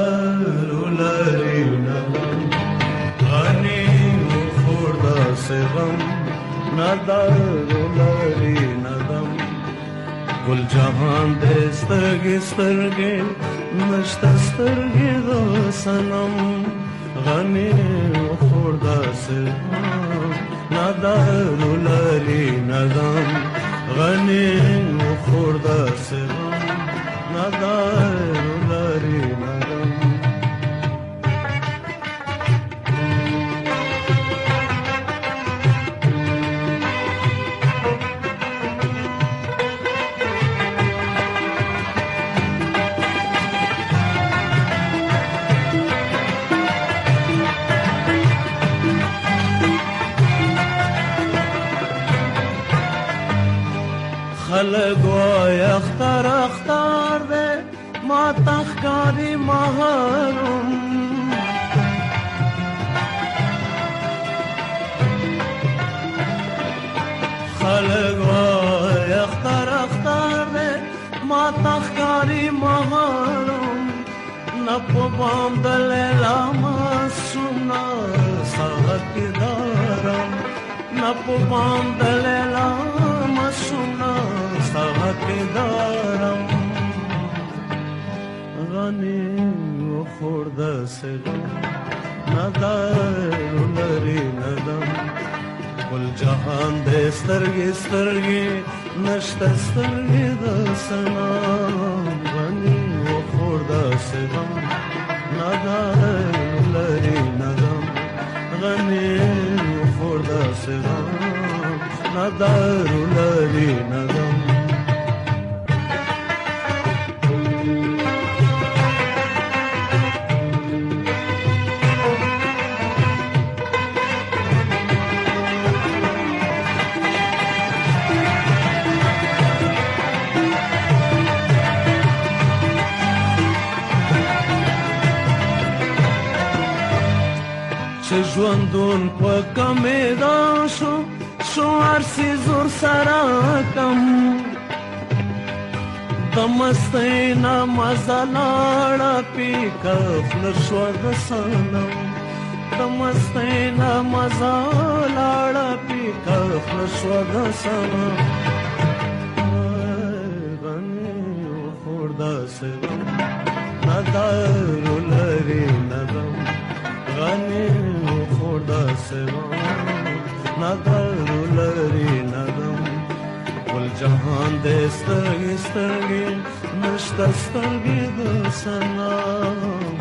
دارو لري نغم غني وخورده سغم ندارو لري نغم گل جهان دې سترګې سترګې نشته سترګې د صنم غني وخورده سغم ندارو لري نغم غني وخورده سغم ندارو لري نغم خلق وای اختر اختر ده ما تخکاری محروم خلق وای اختر اختر ده ما تخکاری محروم نپو بام دلیلا مسونا ساعت دارم نپو بام دلیلا مسونا ساعت دارم غني وخورده سغم ندارو لري ندم ګل جهان دې سترګې سترګې نشته سترګې د صنم غني وخورده سغم ندارو لري ندم غني وخورده سغم ندارو لري ندم چې ژوندون په کمېدا شو شو هرسي زور سره کم د مستۍ نه مزه لاړه پیکه خوله شوه د صنم د مستۍ نه مزه لاړه پیکه خوله شوه د صنم غني وخورده سغم ندارو لري نغم غني وخورده سغم ندارو لري نغم ګل جهان دې سترګې سترګې نشته سترګې د صنم